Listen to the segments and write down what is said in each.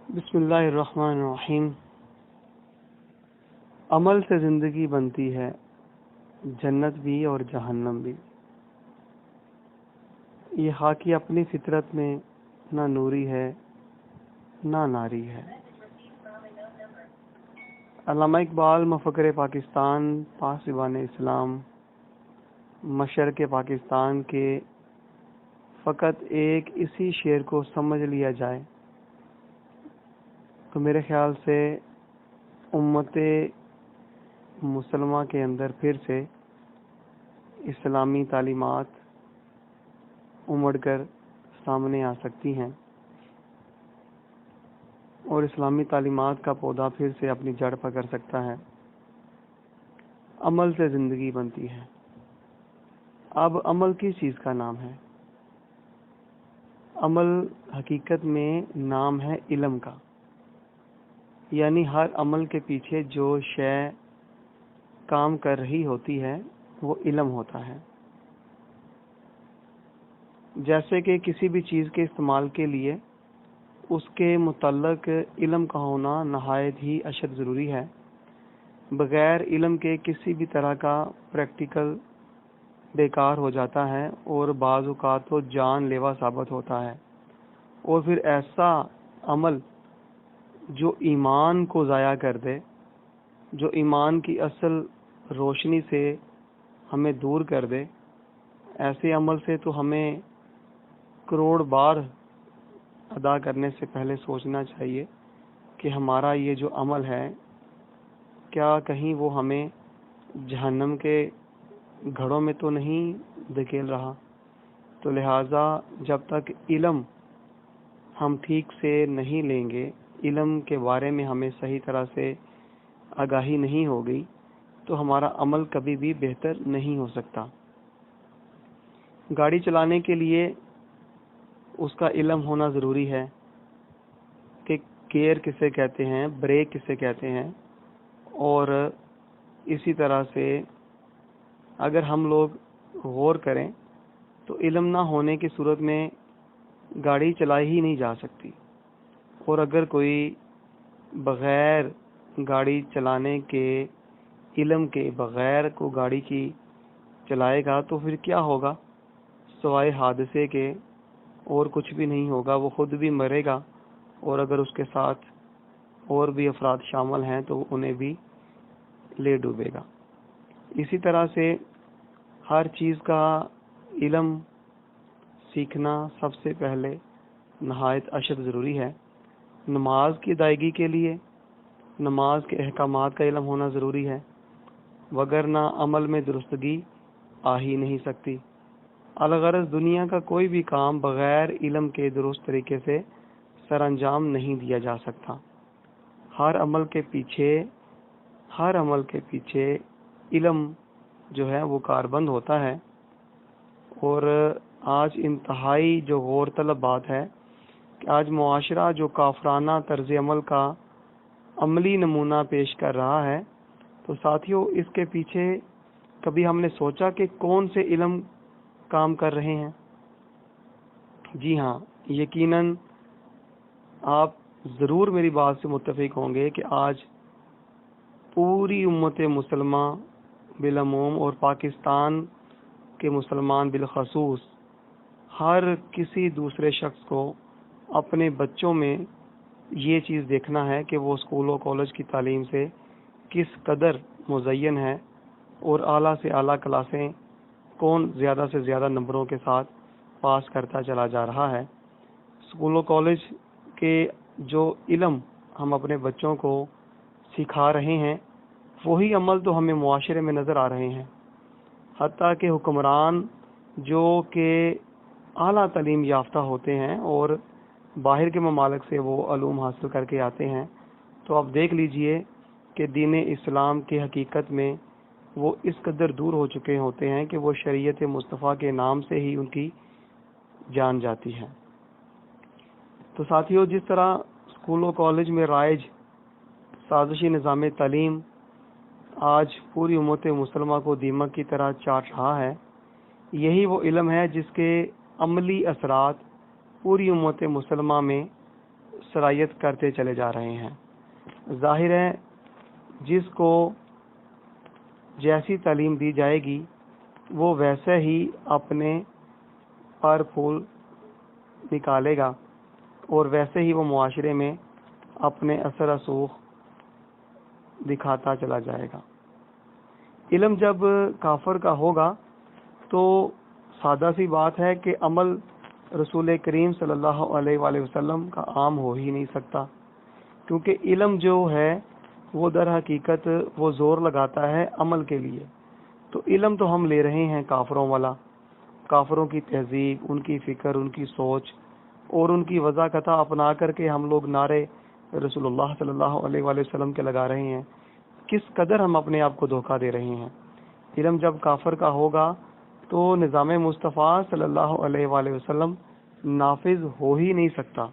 بسم اللہ الرحمن الرحیم۔ عمل سے زندگی بنتی ہے، جنت بھی اور جہنم بھی۔ یہ خاکی اپنی فطرت میں نہ نوری ہے نہ ناری ہے۔ علامہ اقبال مفکر پاکستان، پاسبان اسلام، مشرق پاکستان کے فقط ایک اسی شعر کو سمجھ لیا جائے تو میرے خیال سے امت مسلمہ کے اندر پھر سے اسلامی تعلیمات امڑ کر سامنے آ سکتی ہیں اور اسلامی تعلیمات کا پودا پھر سے اپنی جڑ پکڑ سکتا ہے۔ عمل سے زندگی بنتی ہے۔ اب عمل کس چیز کا نام ہے؟ عمل حقیقت میں نام ہے علم کا، یعنی ہر عمل کے پیچھے جو شے کام کر رہی ہوتی ہے وہ علم ہوتا ہے۔ جیسے کہ کسی بھی چیز کے استعمال کے لیے اس کے متعلق علم کا ہونا نہایت ہی اشد ضروری ہے۔ بغیر علم کے کسی بھی طرح کا پریکٹیکل بیکار ہو جاتا ہے اور بعض اوقات تو جان لیوا ثابت ہوتا ہے، اور پھر ایسا عمل جو ایمان کو ضائع کر دے، جو ایمان کی اصل روشنی سے ہمیں دور کر دے، ایسے عمل سے تو ہمیں کروڑ بار ادا کرنے سے پہلے سوچنا چاہیے کہ ہمارا یہ جو عمل ہے کیا کہیں وہ ہمیں جہنم کے گھڑوں میں تو نہیں دھکیل رہا۔ تو لہٰذا جب تک علم ہم ٹھیک سے نہیں لیں گے، علم کے بارے میں ہمیں صحیح طرح سے آگاہی نہیں ہوگی، تو ہمارا عمل کبھی بھی بہتر نہیں ہو سکتا۔ گاڑی چلانے کے لیے اس کا علم ہونا ضروری ہے کہ گیئر کسے کہتے ہیں، بریک کسے کہتے ہیں، اور اسی طرح سے اگر ہم لوگ غور کریں تو علم نہ ہونے کی صورت میں گاڑی چلائی ہی نہیں جا سکتی، اور اگر کوئی بغیر گاڑی چلانے کے علم کے بغیر کو گاڑی کی چلائے گا تو پھر کیا ہوگا؟ سوائے حادثے کے اور کچھ بھی نہیں ہوگا۔ وہ خود بھی مرے گا، اور اگر اس کے ساتھ اور بھی افراد شامل ہیں تو انہیں بھی لے ڈوبے گا۔ اسی طرح سے ہر چیز کا علم سیکھنا سب سے پہلے نہایت اشد ضروری ہے۔ نماز کی ادائیگی کے لیے نماز کے احکامات کا علم ہونا ضروری ہے، وگرنہ عمل میں درستگی آ ہی نہیں سکتی۔ الغرض دنیا کا کوئی بھی کام بغیر علم کے درست طریقے سے سر انجام نہیں دیا جا سکتا۔ ہر عمل کے پیچھے علم جو ہے وہ کاربند ہوتا ہے، اور آج انتہائی جو غور طلب بات ہے کہ آج معاشرہ جو کافرانہ طرز عمل کا عملی نمونہ پیش کر رہا ہے، تو ساتھیوں اس کے پیچھے کبھی ہم نے سوچا کہ کون سے علم کام کر رہے ہیں؟ جی ہاں، یقیناً آپ ضرور میری بات سے متفق ہوں گے کہ آج پوری امت مسلمہ بالعموم اور پاکستان کے مسلمان بالخصوص ہر کسی دوسرے شخص کو اپنے بچوں میں یہ چیز دیکھنا ہے کہ وہ اسکول و کالج کی تعلیم سے کس قدر مزین ہے، اور اعلیٰ سے اعلیٰ کلاسیں کون زیادہ سے زیادہ نمبروں کے ساتھ پاس کرتا چلا جا رہا ہے۔ اسکول و کالج کے جو علم ہم اپنے بچوں کو سکھا رہے ہیں وہی عمل تو ہمیں معاشرے میں نظر آ رہے ہیں، حتیٰ کہ حکمران جو کہ اعلیٰ تعلیم یافتہ ہوتے ہیں اور باہر کے ممالک سے وہ علوم حاصل کر کے آتے ہیں، تو آپ دیکھ لیجئے کہ دین اسلام کی حقیقت میں وہ اس قدر دور ہو چکے ہوتے ہیں کہ وہ شریعت مصطفیٰ کے نام سے ہی ان کی جان جاتی ہے۔ تو ساتھیوں، جس طرح اسکول و کالج میں رائج سازشی نظام تعلیم آج پوری امت مسلمہ کو دیمک کی طرح چاٹ رہا ہے، یہی وہ علم ہے جس کے عملی اثرات پوری امت مسلمہ میں سرایت کرتے چلے جا رہے ہیں۔ ظاہر ہے جس کو جیسی تعلیم دی جائے گی وہ ویسے ہی اپنے پر پھول نکالے گا اور ویسے ہی وہ معاشرے میں اپنے اثر رسوخ دکھاتا چلا جائے گا۔ علم جب کافر کا ہوگا تو سادہ سی بات ہے کہ عمل رسول کریم صلی اللہ علیہ وآلہ وسلم کا عام ہو ہی نہیں سکتا، کیونکہ علم جو ہے وہ در حقیقت وہ زور لگاتا ہے عمل کے لیے۔ تو علم تو ہم لے رہے ہیں کافروں والا، کافروں کی تہذیب، ان کی فکر، ان کی سوچ اور ان کی وضاحت اپنا کر کے ہم لوگ نعرے رسول اللہ صلی اللہ علیہ وآلہ وسلم کے لگا رہے ہیں۔ کس قدر ہم اپنے آپ کو دھوکہ دے رہے ہیں۔ علم جب کافر کا ہوگا تو نظام مصطفیٰ صلی اللہ علیہ وآلہ وسلم نافذ ہو ہی نہیں سکتا،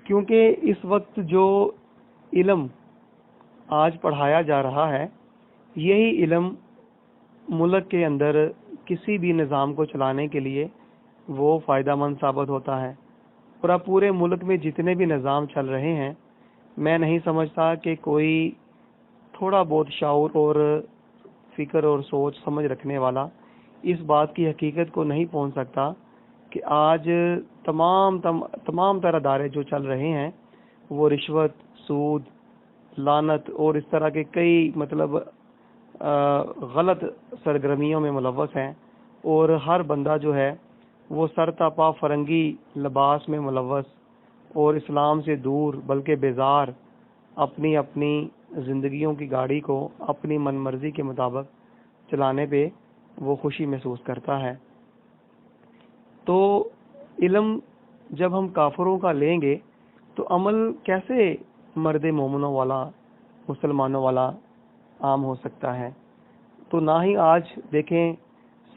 کیونکہ اس وقت جو علم آج پڑھایا جا رہا ہے یہی علم ملک کے اندر کسی بھی نظام کو چلانے کے لیے وہ فائدہ مند ثابت ہوتا ہے۔ اور اب پورے ملک میں جتنے بھی نظام چل رہے ہیں، میں نہیں سمجھتا کہ کوئی تھوڑا بہت شعور اور فکر اور سوچ سمجھ رکھنے والا اس بات کی حقیقت کو نہیں پہنچ سکتا کہ آج تمام تر ادارے جو چل رہے ہیں وہ رشوت، سود، لعنت اور اس طرح کے کئی غلط سرگرمیوں میں ملوث ہیں، اور ہر بندہ جو ہے وہ سر تا پا فرنگی لباس میں ملوث اور اسلام سے دور بلکہ بیزار اپنی زندگیوں کی گاڑی کو اپنی من مرضی کے مطابق چلانے پہ وہ خوشی محسوس کرتا ہے۔ تو علم جب ہم کافروں کا لیں گے تو عمل کیسے مرد مومنوں والا، مسلمانوں والا عام ہو سکتا ہے؟ تو نہ ہی آج دیکھیں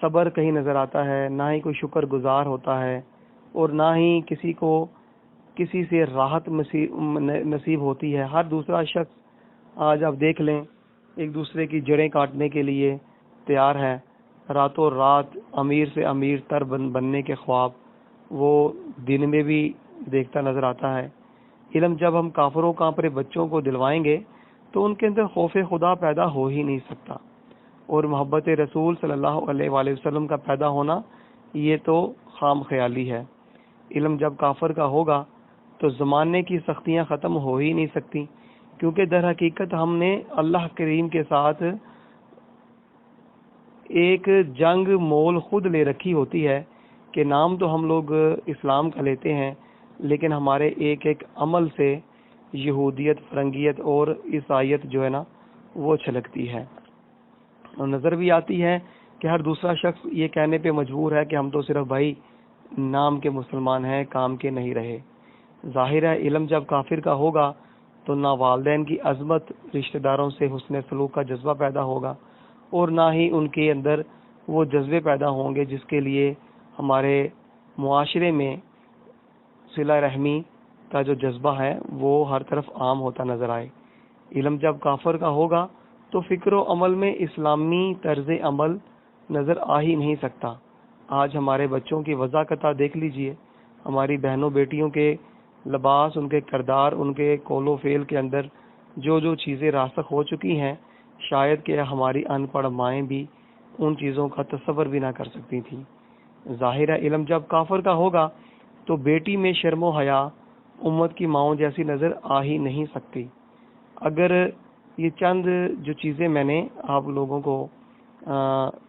صبر کہیں نظر آتا ہے، نہ ہی کوئی شکر گزار ہوتا ہے، اور نہ ہی کسی کو کسی سے راحت نصیب ہوتی ہے۔ ہر دوسرا شخص آج آپ دیکھ لیں ایک دوسرے کی جڑیں کاٹنے کے لیے تیار ہے، راتوں رات امیر سے امیر تر بننے کے خواب وہ دن میں بھی دیکھتا نظر آتا ہے۔ علم جب ہم کافروں کا اپنے بچوں کو دلوائیں گے تو ان کے اندر خوف خدا پیدا ہو ہی نہیں سکتا، اور محبت رسول صلی اللہ علیہ وآلہ وسلم کا پیدا ہونا یہ تو خام خیالی ہے۔ علم جب کافر کا ہوگا تو زمانے کی سختیاں ختم ہو ہی نہیں سکتی، کیونکہ در حقیقت ہم نے اللہ کریم کے ساتھ ایک جنگ مول خود لے رکھی ہوتی ہے کہ نام تو ہم لوگ اسلام کا لیتے ہیں، لیکن ہمارے ایک ایک عمل سے یہودیت، فرنگیت اور عیسائیت جو ہے نا وہ چھلکتی ہے، اور نظر بھی آتی ہے کہ ہر دوسرا شخص یہ کہنے پہ مجبور ہے کہ ہم تو صرف بھائی نام کے مسلمان ہیں، کام کے نہیں رہے۔ ظاہر ہے علم جب کافر کا ہوگا تو نہ والدین کی عظمت، رشتہ داروں سے حسن سلوک کا جذبہ پیدا ہوگا، اور نہ ہی ان کے اندر وہ جذبے پیدا ہوں گے جس کے لیے ہمارے معاشرے میں صلہ رحمی کا جو جذبہ ہے وہ ہر طرف عام ہوتا نظر آئے۔ علم جب کافر کا ہوگا تو فکر و عمل میں اسلامی طرز عمل نظر آ ہی نہیں سکتا۔ آج ہمارے بچوں کی وضاحت دیکھ لیجئے، ہماری بہنوں بیٹیوں کے لباس، ان کے کردار، ان کے قول و فعل کے اندر جو چیزیں راسخ ہو چکی ہیں، شاید کہ ہماری ان پڑھ مائیں بھی ان چیزوں کا تصور بھی نہ کر سکتی تھیں۔ ظاہر ہے علم جب کافر کا ہوگا تو بیٹی میں شرم و حیا امت کی ماؤں جیسی نظر آ ہی نہیں سکتی۔ اگر یہ چند جو چیزیں میں نے آپ لوگوں کو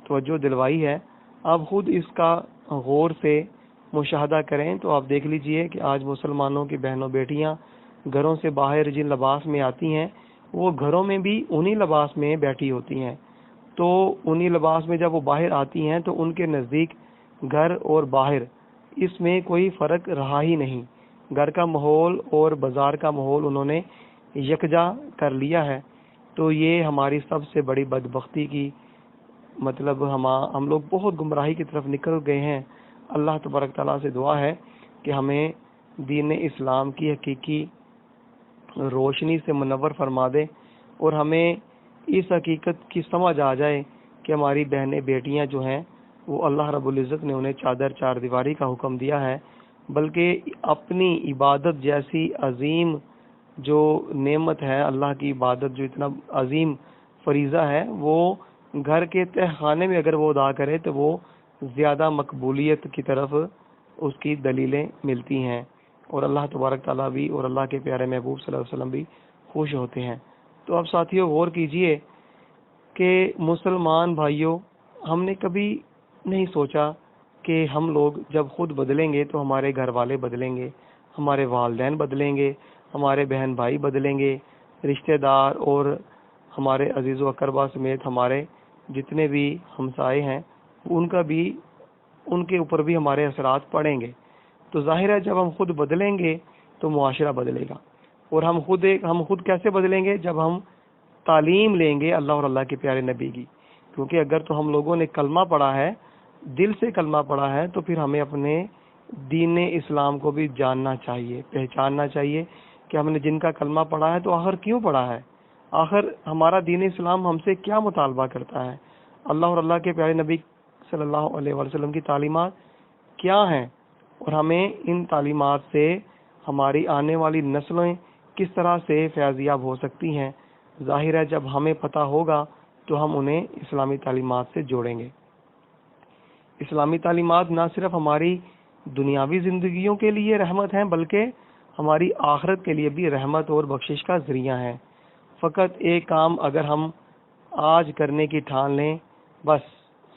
توجہ دلوائی ہے، آپ خود اس کا غور سے مشاہدہ کریں تو آپ دیکھ لیجئے کہ آج مسلمانوں کی بہنوں بیٹیاں گھروں سے باہر جن لباس میں آتی ہیں وہ گھروں میں بھی انہی لباس میں بیٹھی ہوتی ہیں، تو انہی لباس میں جب وہ باہر آتی ہیں تو ان کے نزدیک گھر اور باہر اس میں کوئی فرق رہا ہی نہیں۔ گھر کا ماحول اور بازار کا ماحول انہوں نے یکجا کر لیا ہے۔ تو یہ ہماری سب سے بڑی بدبختی کی ہم لوگ بہت گمراہی کی طرف نکل گئے ہیں۔ اللہ تبارک تعالیٰ سے دعا ہے کہ ہمیں دین اسلام کی حقیقی روشنی سے منور فرما دے، اور ہمیں اس حقیقت کی سمجھ آ جائے کہ ہماری بہنیں بیٹیاں جو ہیں وہ اللہ رب العزت نے انہیں چادر چار دیواری کا حکم دیا ہے، بلکہ اپنی عبادت جیسی عظیم جو نعمت ہے، اللہ کی عبادت جو اتنا عظیم فریضہ ہے، وہ گھر کے تہ خانے میں اگر وہ ادا کرے تو وہ زیادہ مقبولیت کی طرف اس کی دلیلیں ملتی ہیں، اور اللہ تبارک تعالیٰ بھی اور اللہ کے پیارے محبوب صلی اللہ علیہ وسلم بھی خوش ہوتے ہیں۔ تو اب ساتھیوں غور کیجئے کہ مسلمان بھائیوں، ہم نے کبھی نہیں سوچا کہ ہم لوگ جب خود بدلیں گے تو ہمارے گھر والے بدلیں گے، ہمارے والدین بدلیں گے، ہمارے بہن بھائی بدلیں گے، رشتہ دار اور ہمارے عزیز و اقربا سمیت ہمارے جتنے بھی ہمسائے ہیں ان کے اوپر بھی ہمارے اثرات پڑیں گے۔ تو ظاہر ہے جب ہم خود بدلیں گے تو معاشرہ بدلے گا، اور ہم خود کیسے بدلیں گے؟ جب ہم تعلیم لیں گے اللہ اور اللہ کے پیارے نبی کی، کیونکہ اگر تو ہم لوگوں نے کلمہ پڑھا ہے، دل سے کلمہ پڑھا ہے، تو پھر ہمیں اپنے دین اسلام کو بھی جاننا چاہیے، پہچاننا چاہیے کہ ہم نے جن کا کلمہ پڑھا ہے تو آخر کیوں پڑھا ہے، آخر ہمارا دین اسلام ہم سے کیا مطالبہ کرتا ہے، اللہ اور اللہ کے پیارے نبی صلی اللہ علیہ وسلم کی تعلیمات کیا ہیں، اور ہمیں ان تعلیمات سے ہماری آنے والی نسلیں کس طرح سے فیضیاب ہو سکتی ہیں۔ ظاہر ہے جب ہمیں پتہ ہوگا تو ہم انہیں اسلامی تعلیمات سے جوڑیں گے۔ اسلامی تعلیمات نہ صرف ہماری دنیاوی زندگیوں کے لیے رحمت ہیں، بلکہ ہماری آخرت کے لیے بھی رحمت اور بخشش کا ذریعہ ہیں۔ فقط ایک کام اگر ہم آج کرنے کی ٹھان لیں، بس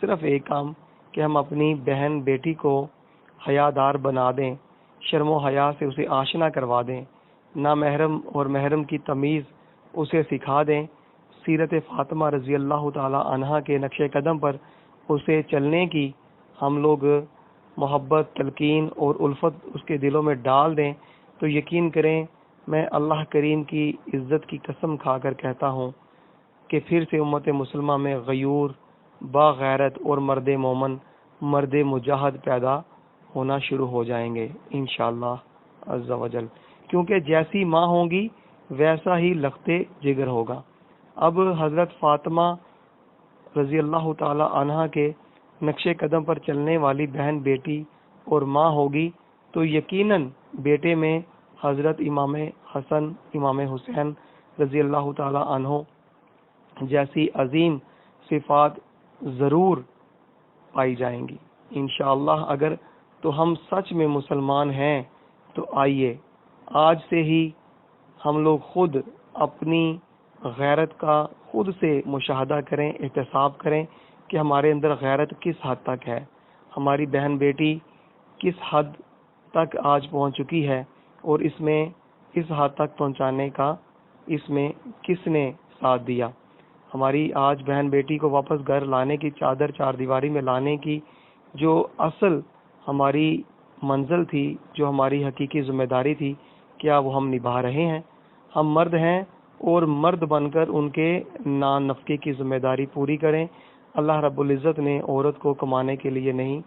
صرف ایک کام، کہ ہم اپنی بہن بیٹی کو حیادار بنا دیں، شرم و حیا سے اسے آشنا کروا دیں، نامحرم اور محرم کی تمیز اسے سکھا دیں، سیرت فاطمہ رضی اللہ تعالی عنہا کے نقش قدم پر اسے چلنے کی ہم لوگ محبت، تلقین اور الفت اس کے دلوں میں ڈال دیں، تو یقین کریں میں اللہ کریم کی عزت کی قسم کھا کر کہتا ہوں کہ پھر سے امت مسلمہ میں غیور، باغیرت اور مرد مومن، مرد مجاہد پیدا ہونا شروع ہو جائیں گے انشاءاللہ عز و جل، کیونکہ جیسی ماں ہوں گی ویسا ہی لختے جگر ہوگا۔ اب حضرت فاطمہ رضی اللہ تعالی عنہا کے نقش قدم پر چلنے والی بہن بیٹی اور ماں ہوگی تو یقیناً بیٹے میں حضرت امام حسن، امام حسین رضی اللہ تعالی عنہ جیسی عظیم صفات ضرور پائی جائیں گی انشاءاللہ۔ اگر تو ہم سچ میں مسلمان ہیں تو آئیے آج سے ہی ہم لوگ خود اپنی غیرت کا خود سے مشاہدہ کریں، احتساب کریں کہ ہمارے اندر غیرت کس حد تک ہے، ہماری بہن بیٹی کس حد تک آج پہنچ چکی ہے، اور اس میں اس حد تک پہنچانے کا اس میں کس نے ساتھ دیا۔ ہماری آج بہن بیٹی کو واپس گھر لانے کی، چادر چار دیواری میں لانے کی جو اصل ہماری منزل تھی، جو ہماری حقیقی ذمہ داری تھی، کیا وہ ہم نبھا رہے ہیں؟ ہم مرد ہیں اور مرد بن کر ان کے نان نفقے کی ذمہ داری پوری کریں۔ اللہ رب العزت نے عورت کو کمانے کے لیے نہیں،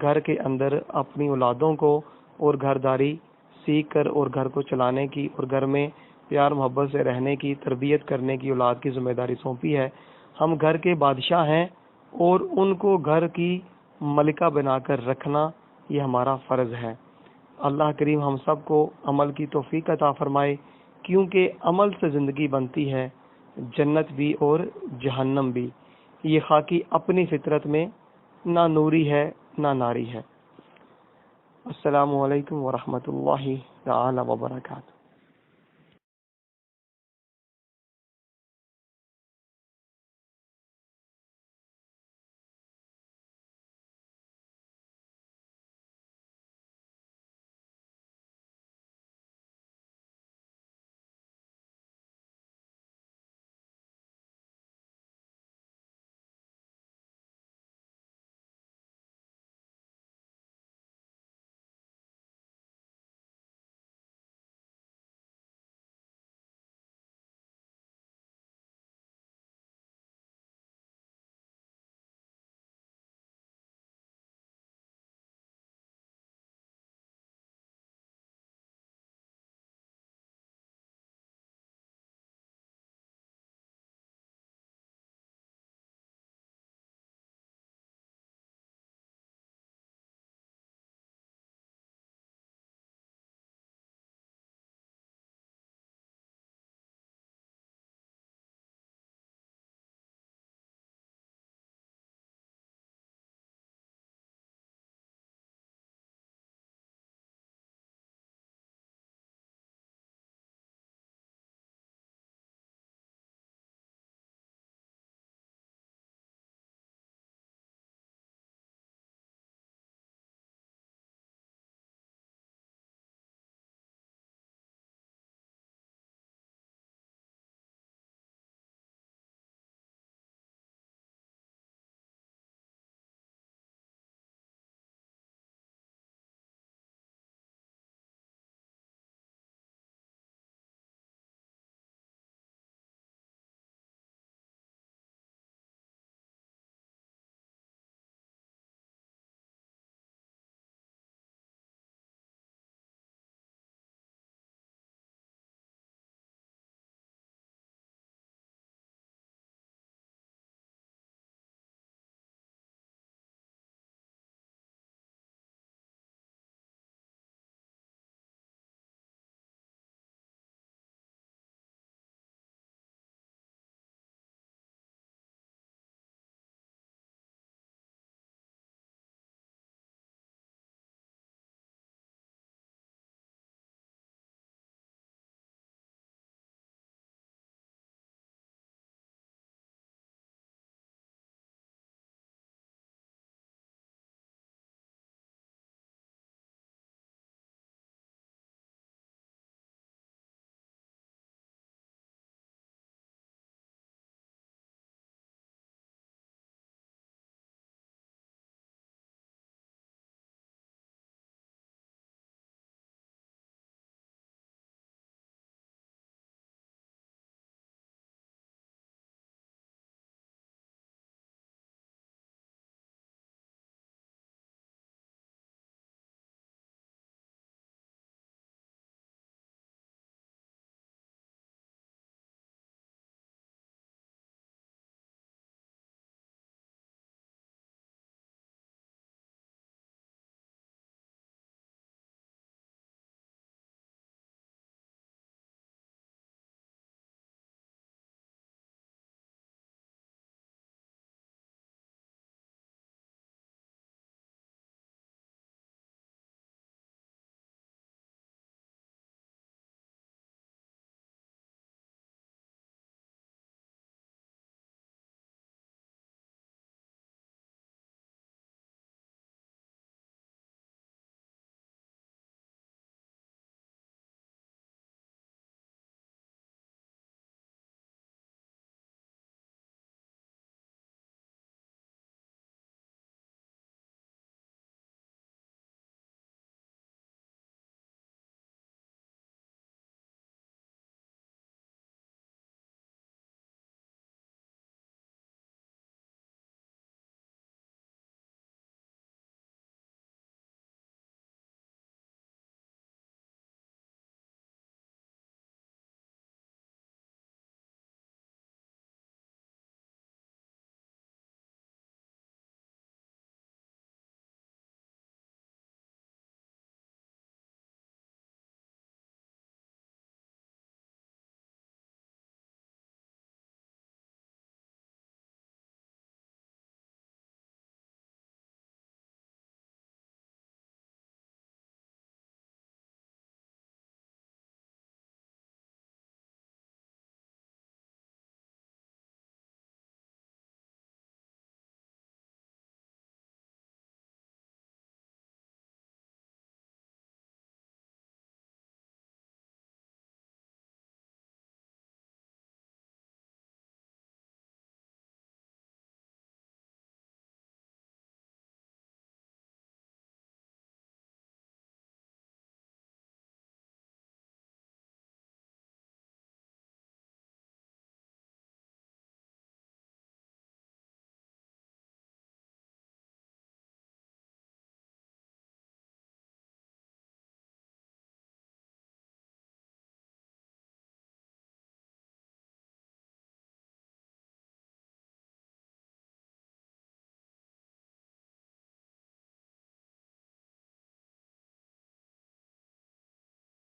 گھر کے اندر اپنی اولادوں کو اور گھرداری سیکھ کر اور گھر کو چلانے کی اور گھر میں پیار محبت سے رہنے کی، تربیت کرنے کی اولاد کی ذمہ داری سونپی ہے۔ ہم گھر کے بادشاہ ہیں اور ان کو گھر کی ملکہ بنا کر رکھنا یہ ہمارا فرض ہے۔ اللہ کریم ہم سب کو عمل کی توفیق عطا فرمائے، کیونکہ عمل سے زندگی بنتی ہے، جنت بھی اور جہنم بھی۔ یہ خاکی اپنی فطرت میں نہ نوری ہے نہ ناری ہے۔ السلام علیکم ورحمۃ اللہ تعالی وبرکاتہ۔